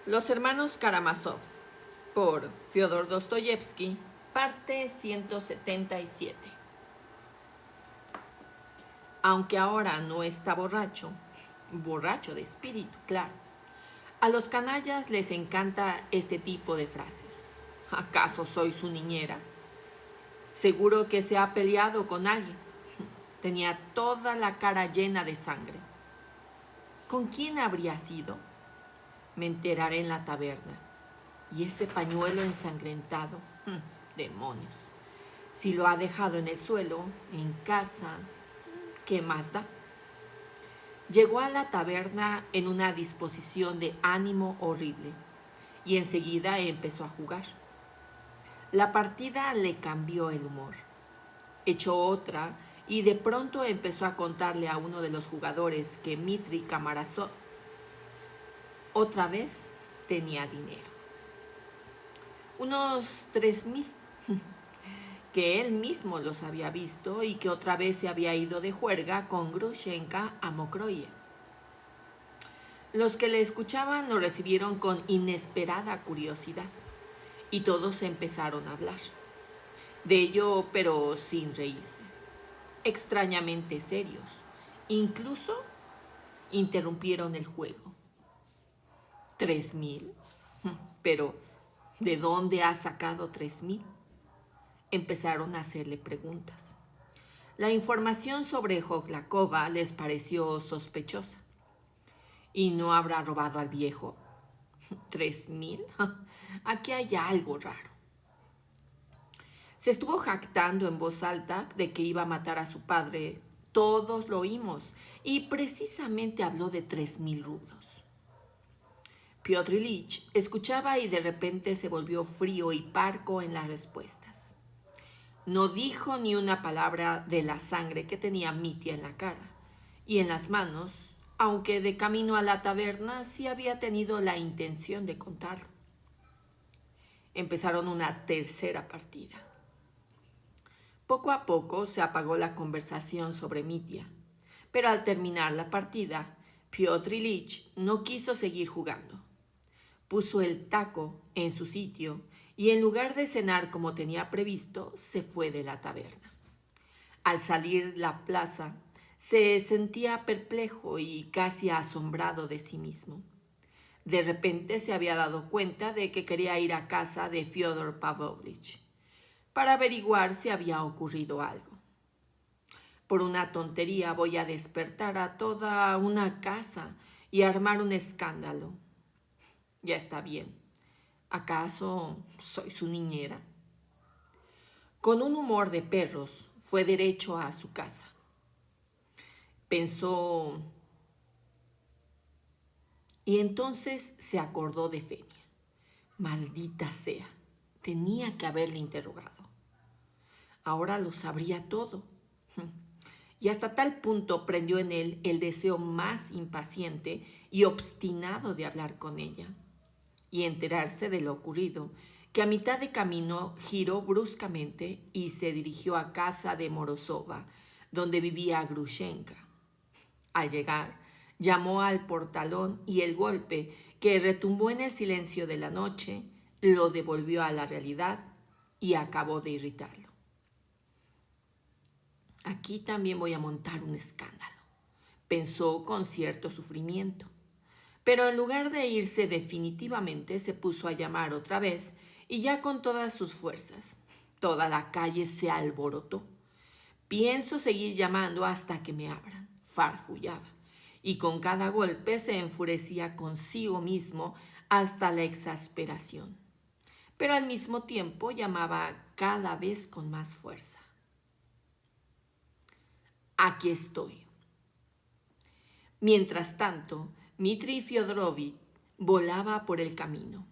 Los hermanos Karamazov, por Fyodor Dostoyevsky, parte 177. Aunque ahora no está borracho, borracho de espíritu, claro, a los canallas les encanta este tipo de frases. ¿Acaso soy su niñera? Seguro que se ha peleado con alguien. Tenía toda la cara llena de sangre. ¿Con quién habría sido? Me enteraré en la taberna. Y ese pañuelo ensangrentado, demonios. Si lo ha dejado en el suelo, en casa, ¿qué más da? Llegó a la taberna en una disposición de ánimo horrible y enseguida empezó a jugar. La partida le cambió el humor. Echó otra y de pronto empezó a contarle a uno de los jugadores que Mitri Karamazov otra vez tenía dinero. Unos 3,000, que él mismo los había visto y que otra vez se había ido de juerga con Grushenka a Mokroye. Los que le escuchaban lo recibieron con inesperada curiosidad y todos empezaron a hablar. De ello, pero sin reírse, extrañamente serios. Incluso interrumpieron el juego. 3,000, pero ¿de dónde ha sacado 3,000? Empezaron a hacerle preguntas. La información sobre Jojlakova les pareció sospechosa. ¿Y no habrá robado al viejo? 3,000. Aquí hay algo raro. Se estuvo jactando en voz alta de que iba a matar a su padre. Todos lo oímos y precisamente habló de 3,000 rublos. Piotr Ilich escuchaba y de repente se volvió frío y parco en las respuestas. No dijo ni una palabra de la sangre que tenía Mitya en la cara y en las manos, aunque de camino a la taberna sí había tenido la intención de contarlo. Empezaron una tercera partida. Poco a poco se apagó la conversación sobre Mitya, pero al terminar la partida, Piotr Ilich no quiso seguir jugando. Puso el taco en su sitio y en lugar de cenar como tenía previsto, se fue de la taberna. Al salir la plaza, se sentía perplejo y casi asombrado de sí mismo. De repente se había dado cuenta de que quería ir a casa de Fyodor Pavlovich para averiguar si había ocurrido algo. Por una tontería voy a despertar a toda una casa y armar un escándalo. Ya está bien. ¿Acaso soy su niñera? Con un humor de perros, fue derecho a su casa. Pensó y entonces se acordó de Fenia. Maldita sea, tenía que haberle interrogado. Ahora lo sabría todo. Y hasta tal punto prendió en él el deseo más impaciente y obstinado de hablar con ella y enterarse de lo ocurrido, que a mitad de camino giró bruscamente y se dirigió a casa de Morozova, donde vivía Grushenka. Al llegar, llamó al portalón y el golpe, que retumbó en el silencio de la noche, lo devolvió a la realidad y acabó de irritarlo. Aquí también voy a montar un escándalo, pensó con cierto sufrimiento. Pero en lugar de irse definitivamente, se puso a llamar otra vez y ya con todas sus fuerzas. Toda la calle se alborotó. Pienso seguir llamando hasta que me abran, farfullaba, y con cada golpe se enfurecía consigo mismo hasta la exasperación. Pero al mismo tiempo llamaba cada vez con más fuerza. Aquí estoy. Mientras tanto, Dmitri Fyodorovich volaba por el camino.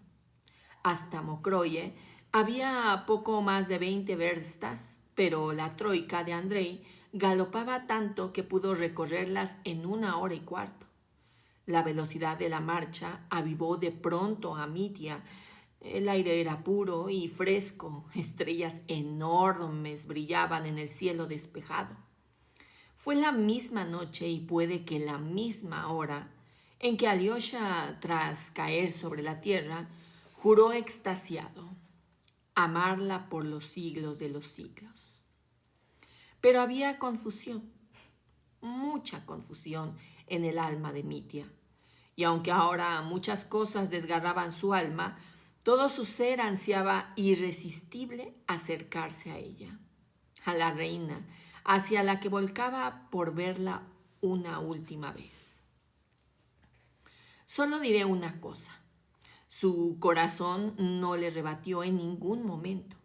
Hasta Mokroye había poco más de 20 verstas, pero la troika de Andrei galopaba tanto que pudo recorrerlas en 1 hora y cuarto. La velocidad de la marcha avivó de pronto a Mitya. El aire era puro y fresco, estrellas enormes brillaban en el cielo despejado. Fue la misma noche y puede que la misma hora en que Alyosha, tras caer sobre la tierra, juró extasiado amarla por los siglos de los siglos. Pero había confusión, mucha confusión en el alma de Mitya. Y aunque ahora muchas cosas desgarraban su alma, todo su ser ansiaba irresistible acercarse a ella, a la reina, hacia la que volcaba por verla una última vez. Solo diré una cosa. Su corazón no le rebatió en ningún momento.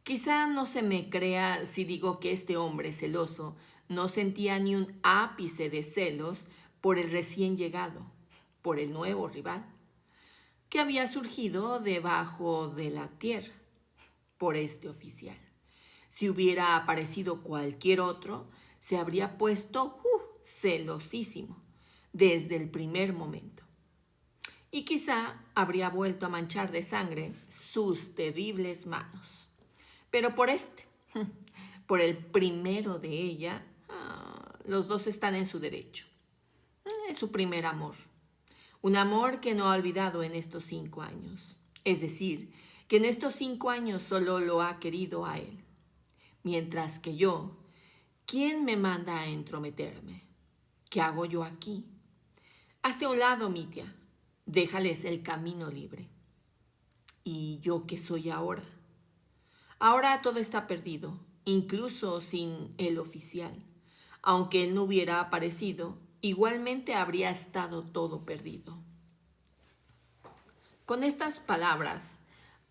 Quizá no se me crea si digo que este hombre celoso no sentía ni un ápice de celos por el recién llegado, por el nuevo rival, que había surgido debajo de la tierra, por este oficial. Si hubiera aparecido cualquier otro, se habría puesto celosísimo desde el primer momento. Y quizá habría vuelto a manchar de sangre sus terribles manos. Pero por por el primero de ella, los dos están en su derecho. Es su primer amor. Un amor que no ha olvidado en estos 5 años. Es decir, que en estos 5 años solo lo ha querido a él. Mientras que yo, ¿quién me manda a entrometerme? ¿Qué hago yo aquí? Hazte a un lado, Mitya. Déjales el camino libre. ¿Y yo qué soy ahora? Ahora todo está perdido, incluso sin el oficial. Aunque él no hubiera aparecido, igualmente habría estado todo perdido. Con estas palabras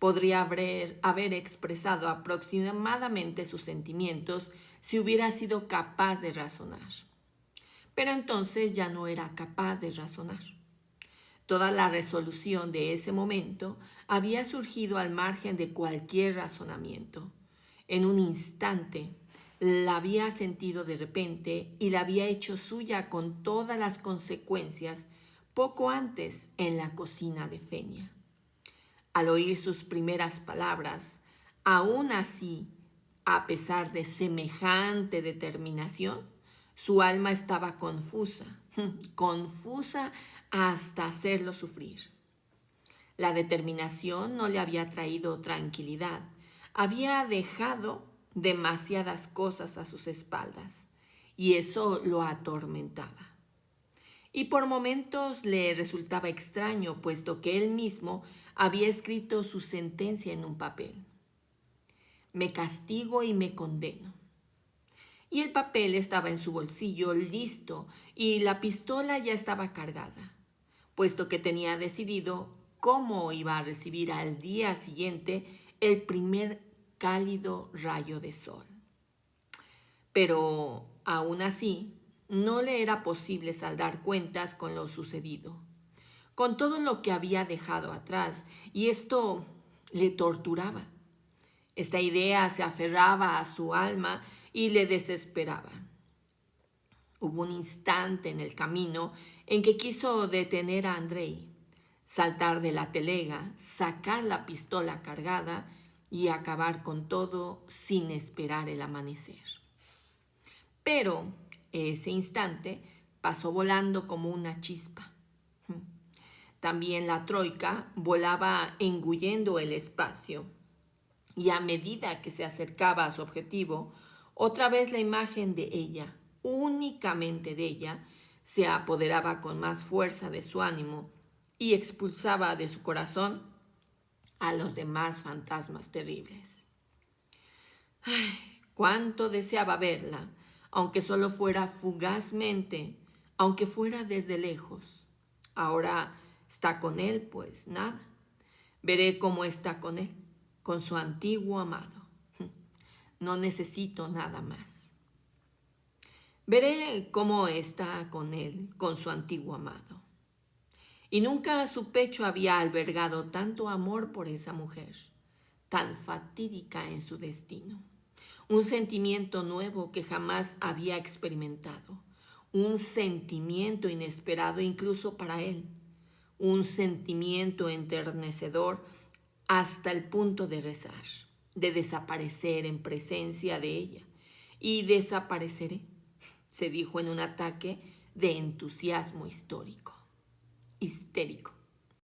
podría haber expresado aproximadamente sus sentimientos si hubiera sido capaz de razonar. Pero entonces ya no era capaz de razonar. Toda la resolución de ese momento había surgido al margen de cualquier razonamiento. En un instante la había sentido de repente y la había hecho suya con todas las consecuencias poco antes en la cocina de Fenia. Al oír sus primeras palabras, aún así, a pesar de semejante determinación, su alma estaba confusa, confusa hasta hacerlo sufrir. La determinación no le había traído tranquilidad, había dejado demasiadas cosas a sus espaldas y eso lo atormentaba. Y por momentos le resultaba extraño, puesto que él mismo había escrito su sentencia en un papel. Me castigo y me condeno. Y el papel estaba en su bolsillo listo y la pistola ya estaba cargada, puesto que tenía decidido cómo iba a recibir al día siguiente el primer cálido rayo de sol. Pero aún así, no le era posible saldar cuentas con lo sucedido, con todo lo que había dejado atrás, y esto le torturaba. Esta idea se aferraba a su alma y le desesperaba. Hubo un instante en el camino en que quiso detener a Andrei, saltar de la telega, sacar la pistola cargada y acabar con todo sin esperar el amanecer. Pero ese instante pasó volando como una chispa. También la troika volaba engullendo el espacio y a medida que se acercaba a su objetivo, otra vez la imagen de ella, únicamente de ella, se apoderaba con más fuerza de su ánimo y expulsaba de su corazón a los demás fantasmas terribles. ¡Ay! Cuánto deseaba verla, aunque solo fuera fugazmente, aunque fuera desde lejos. Ahora está con él, pues nada. Veré cómo está con él, con su antiguo amado. No necesito nada más. Veré cómo está con él, con su antiguo amado. Y nunca su pecho había albergado tanto amor por esa mujer, tan fatídica en su destino. Un sentimiento nuevo que jamás había experimentado. Un sentimiento inesperado incluso para él. Un sentimiento enternecedor hasta el punto de rezar, de desaparecer en presencia de ella. Y desapareceré, se dijo en un ataque de entusiasmo histórico. histérico.